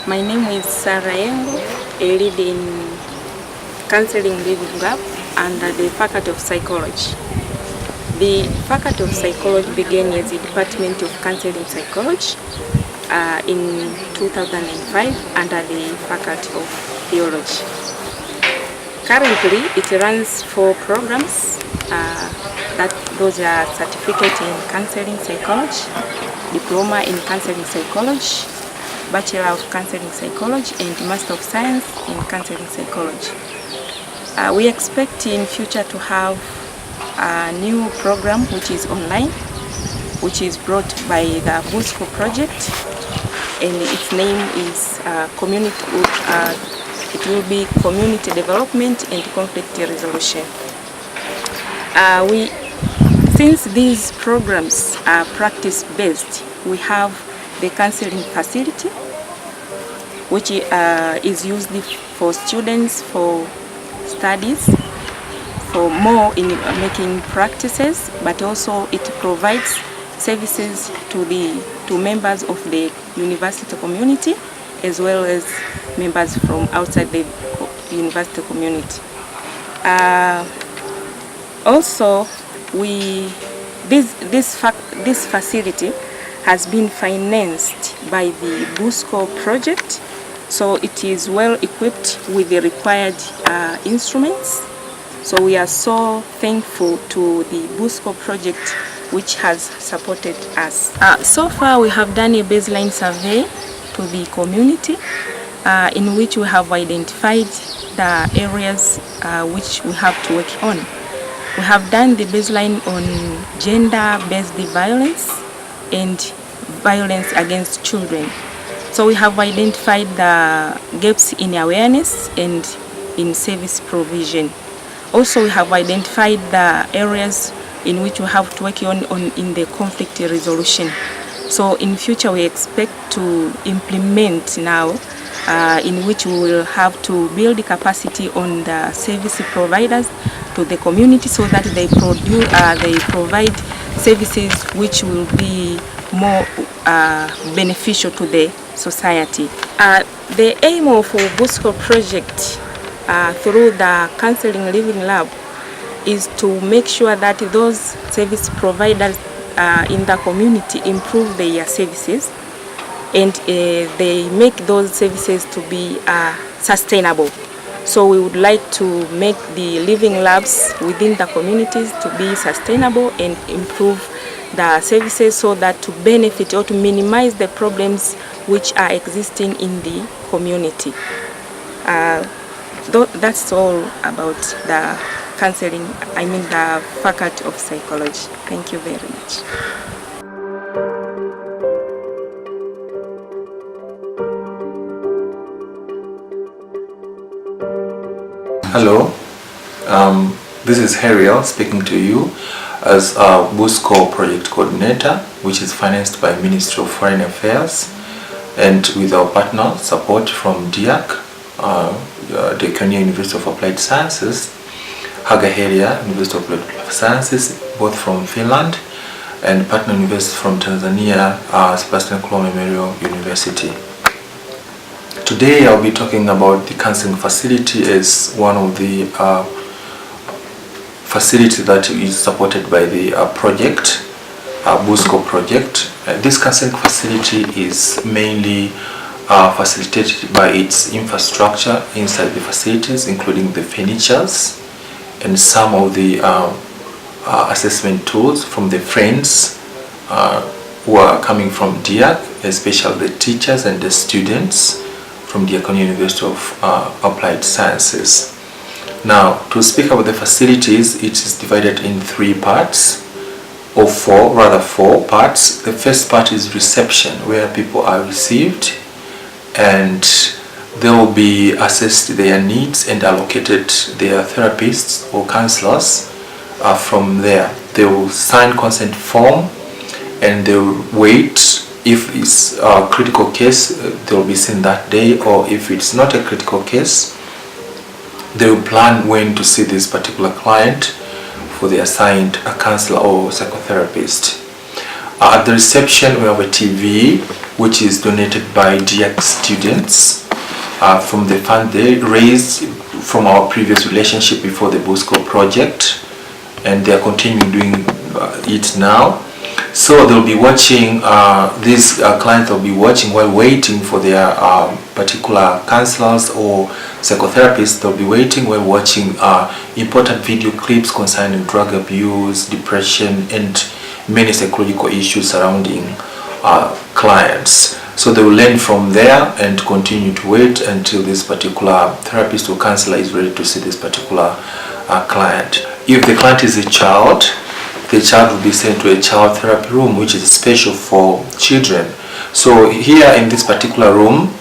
My name is Sarah Yengo, a lead in Counselling Living Lab under the Faculty of Psychology. The Faculty of Psychology began as the Department of Counseling Psychology in 2005 under the Faculty of Theology. Currently, it runs 4 programs. Those are Certificate in Counseling Psychology, Diploma in Counseling Psychology, Bachelor of Counseling Psychology, and Master of Science in Counseling Psychology. We expect in future to have a new program which is online, which is brought by the BUSCO project, and its name is it will be Community Development and Conflict Resolution. Since these programs are practice-based, we have the counseling facility, which is used for students, for studies, for more in making practices, but also it provides services to members of the university community, as well as members from outside the university community. Also, this facility has been financed by the BUSCO project, so it is well equipped with the required instruments. So we are so thankful to the BUSCO project, which has supported us. So far we have done a baseline survey to the community in which we have identified the areas which we have to work on. We have done the baseline on gender-based violence and violence against children. So we have identified the gaps in awareness and in service provision. Also, we have identified the areas in which we have to work on in the conflict resolution. So in future we expect to implement now in which we will have to build the capacity on the service providers to the community, so that they provide services which will be more beneficial to the society. The aim of the BUSCO project through the Counselling Living Lab is to make sure that those service providers in the community improve their services, and they make those services to be sustainable. So we would like to make the living labs within the communities to be sustainable and improve the services, so that to benefit or to minimize the problems which are existing in the community. That's all about the counseling, the Faculty of Psychology. Thank you very much. Hello, this is Heriel speaking to you as a BUSCO project coordinator, which is financed by Ministry of Foreign Affairs, and with our partner support from DIAC, the Kenya University of Applied Sciences, Hagaheria University of Applied Sciences, both from Finland, and partner university from Tanzania, Sebastian Kulo Memorial University. Today I'll be talking about the counseling facility as one of the facilities that is supported by the project, BUSCO project. This counseling facility is mainly facilitated by its infrastructure inside the facilities, including the furnitures and some of the assessment tools from the friends who are coming from DIAC, especially the teachers and the students from the Kenya University of Applied Sciences. Now, to speak about the facilities, it is divided in 3 parts, or 4 parts. The first part is reception, where people are received and they will be assessed their needs and allocated their therapists or counselors. From there, they will sign consent form and they will wait. If it's a critical case, they will be seen that day, or if it's not a critical case, they will plan when to see this particular client for the assigned a counselor or psychotherapist. At the reception, we have a TV, which is donated by DX students from the fund they raised from our previous relationship before the BUSCO project, and they are continuing doing it now. So they'll be watching, these clients will be watching while waiting for their particular counselors or psychotherapists. They'll be waiting while watching important video clips concerning drug abuse, depression, and many psychological issues surrounding clients. So they will learn from there and continue to wait until this particular therapist or counselor is ready to see this particular client. If the client is a child, the child will be sent to a child therapy room, which is special for children. So here in this particular room,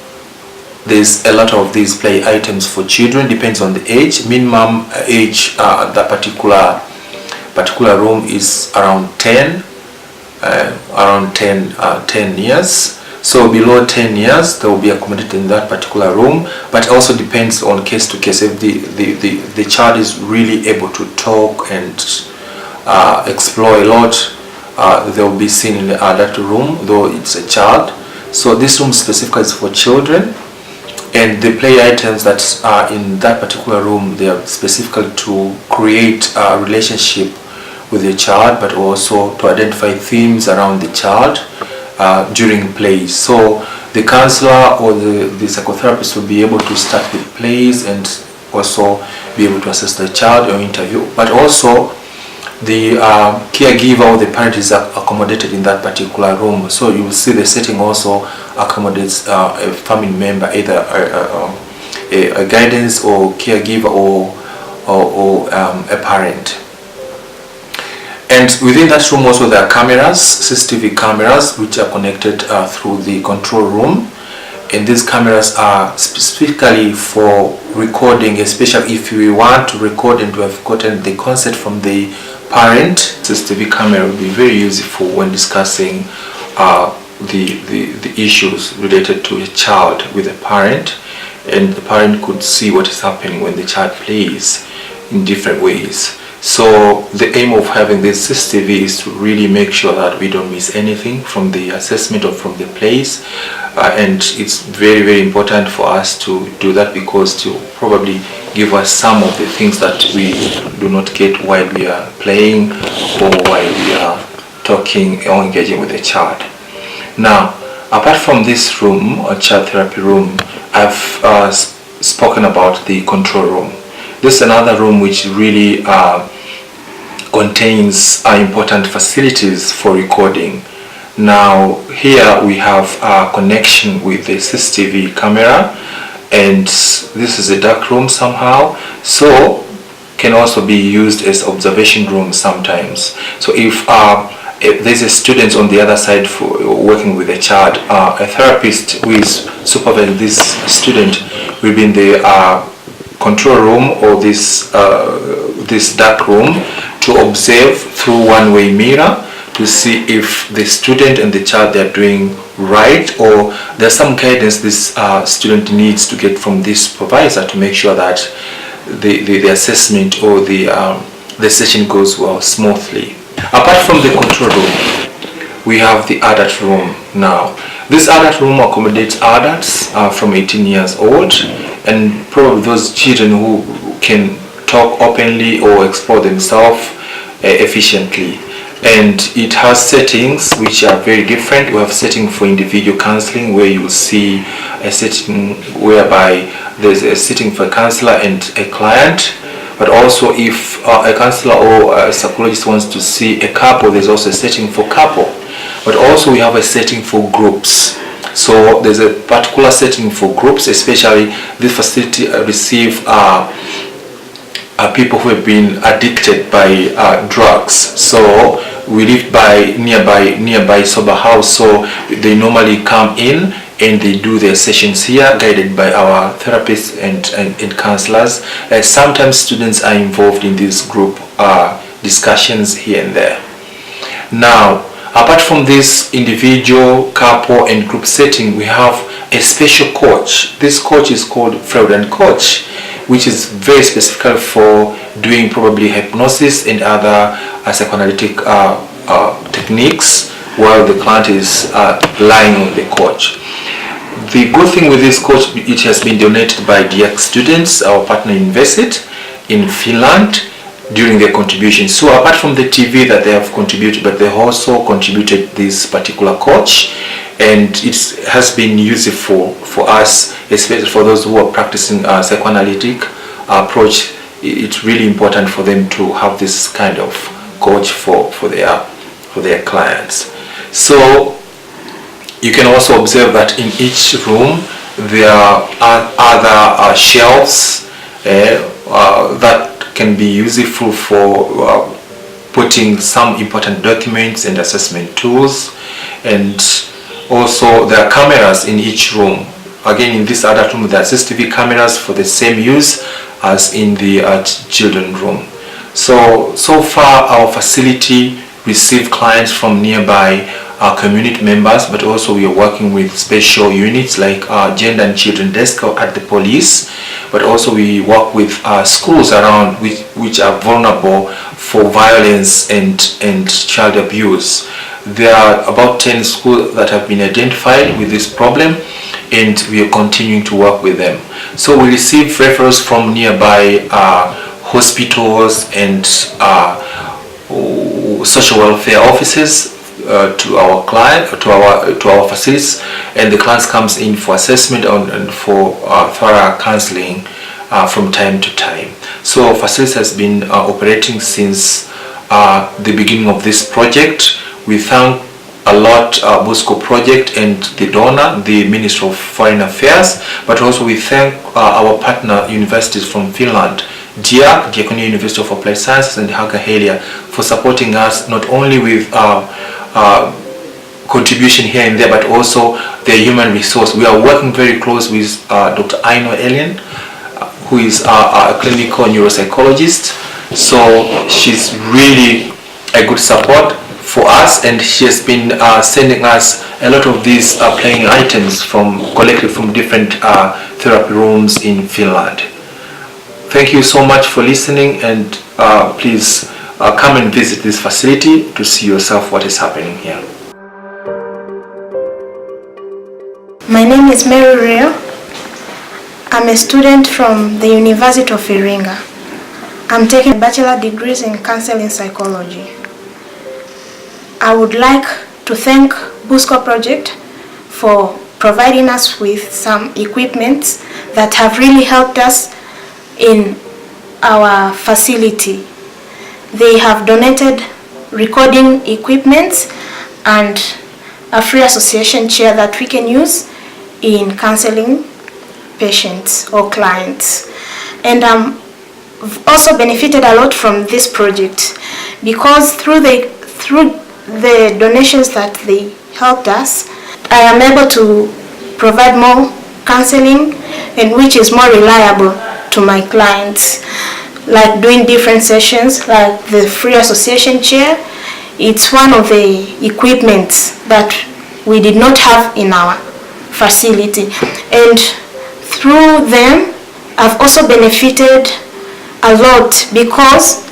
there's a lot of these play items for children, depends on the age. Minimum age that particular room is around 10 years. So below 10 years, they will be accommodated in that particular room, but it also depends on case to case. If the child is really able to talk and explore a lot, they'll be seen in the adult room, though it's a child. So this room specifically is for children, and the play items that are in that particular room, they are specifically to create a relationship with the child, but also to identify themes around the child during plays. So the counselor or the psychotherapist will be able to start with plays and also be able to assess the child or interview, but also the caregiver or the parent is accommodated in that particular room. So you will see the setting also accommodates a family member, either a guidance or caregiver or a parent. And within that room also there are cameras, CCTV cameras, which are connected through the control room. And these cameras are specifically for recording, especially if we want to record and to have gotten the consent from the parent. CCTV camera will be very useful when discussing the issues related to a child with a parent, and the parent could see what is happening when the child plays in different ways. So the aim of having this CCTV is to really make sure that we don't miss anything from the assessment or from the plays, and it's very, very important for us to do that, because to probably give us some of the things that we do not get while we are playing or while we are talking or engaging with the child. Now, apart from this room, a child therapy room, I've spoken about the control room. This is another room which really contains important facilities for recording. Now here we have a connection with the CCTV camera, and this is a dark room somehow, so can also be used as observation room sometimes. So if there's a student on the other side for working with a child, a therapist who is supervising this student will be in the control room or this dark room to observe through one-way mirror to see if the student and the child, they are doing right, or there's some guidance this student needs to get from this supervisor to make sure that the assessment or the session goes well smoothly. Apart from the control room, we have the adult room now. This adult room accommodates adults from 18 years old, and probably those children who can talk openly or explore themselves efficiently. And it has settings which are very different. We have setting for individual counseling, where you will see a setting whereby there's a setting for a counselor and a client. But also if a counselor or a psychologist wants to see a couple, there's also a setting for couple. But also we have a setting for groups. So there's a particular setting for groups, especially this facility receive people who have been addicted by drugs. So we live nearby sober house, so they normally come in and they do their sessions here, guided by our therapists and counselors. Sometimes students are involved in these group discussions here and there. Now, apart from this individual, couple and group setting, we have a special coach. This coach is called Freudian coach, which is very specific for doing probably hypnosis and other psychoanalytic techniques while the client is lying on the couch. The good thing with this couch, it has been donated by DX students, our partner university in Finland, during their contribution. So apart from the TV that they have contributed, but they also contributed this particular couch, and it has been useful for us, especially for those who are practicing psychoanalytic approach. It's really important for them to have this kind of couch for their clients. So you can also observe that in each room there are other shelves that can be useful for putting some important documents and assessment tools, and also there are cameras in each room. Again, in this other room there are CCTV cameras for the same use as in the children room. So far our facility receive clients from nearby community members, but also we are working with special units like gender and children desk at the police, but also we work with schools around which are vulnerable for violence and child abuse. There are about 10 schools that have been identified with this problem, and we are continuing to work with them. So we receive referrals from nearby hospitals and social welfare offices to our client, to our facilities, and the clients comes in for assessment and for thorough counseling from time to time. So our facilities has been operating since the beginning of this project. We thank a lot BUSCO project and the donor, the Ministry of Foreign Affairs, but also we thank our partner universities from Finland, DIAK, Diakonia University of Applied Sciences, and Haaga-Helia, for supporting us not only with contribution here and there, but also their human resource. We are working very close with Dr. Aino Elian, who is a clinical neuropsychologist. So she's really a good support for us, and she has been sending us a lot of these playing items collected from different therapy rooms in Finland. Thank you so much for listening, and please come and visit this facility to see yourself what is happening here. My name is Mary Rio. I'm a student from the University of Iringa. I'm taking bachelor degrees in counseling psychology. I would like to thank BUSCO project for providing us with some equipment that have really helped us in our facility. They have donated recording equipment and a free association chair that we can use in counseling patients or clients. And I've also benefited a lot from this project because through the donations that they helped us, I am able to provide more counseling, and which is more reliable to my clients, like doing different sessions, like the free association chair. It's one of the equipment that we did not have in our facility, and through them I've also benefited a lot because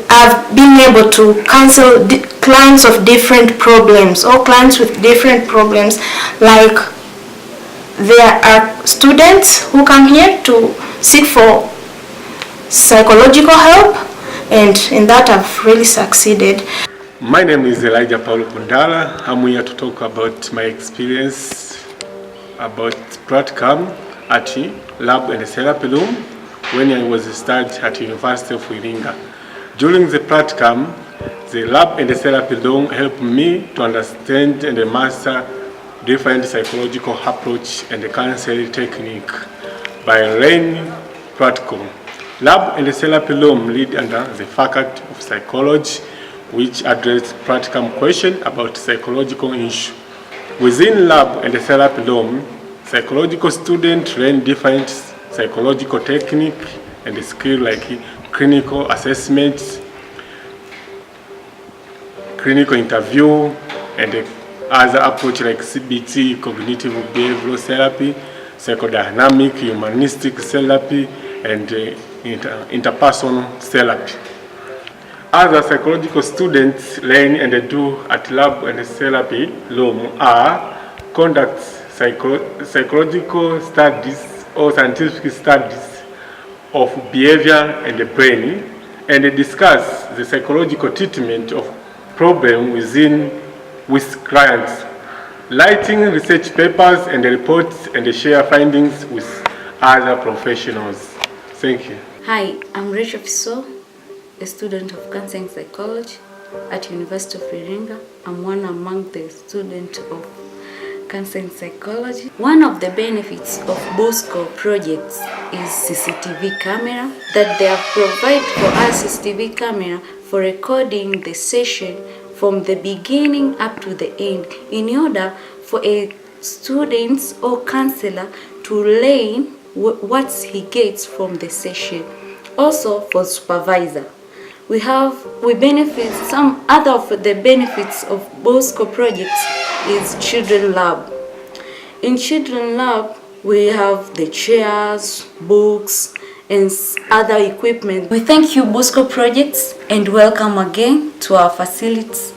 I've been able to counsel clients of different problems, or clients with different problems. Like there are students who come here to seek for psychological help, and in that I've really succeeded. My name is Elijah Paulo Pundala. I'm here to talk about my experience about practicum at lab and therapy room when I was studying at University of Iringa. During the practicum, the lab and the therapy room helped me to understand and master different psychological approach and counseling technique by learning practical. Lab and the therapy room lead under the Faculty of Psychology, which address practical questions about psychological issues. Within lab and the therapy room, psychological students learn different psychological technique and skills like clinical assessments, clinical interview, and other approach like CBT, cognitive behavioral therapy, psychodynamic, humanistic therapy, and interpersonal therapy. other psychological students learn and do at lab and therapy room are conduct psychological studies or scientific studies of behavior and the brain, and discuss the psychological treatment of problem with clients, writing research papers and reports, and share findings with other professionals. Thank you. Hi, I'm Rachel Fiso, a student of counseling psychology at University of Iringa. I'm one among the students of counseling psychology. One of the benefits of BUSCO projects is CCTV camera, that they have provided for us CCTV camera for recording the session from the beginning up to the end, in order for a student or counselor to learn what he gets from the session. Also for supervisor, we benefit. Some other of the benefits of BUSCO projects is children lab. In children lab, we have the chairs, books, and other equipment. We thank you, BUSCO projects, and welcome again to our facilities.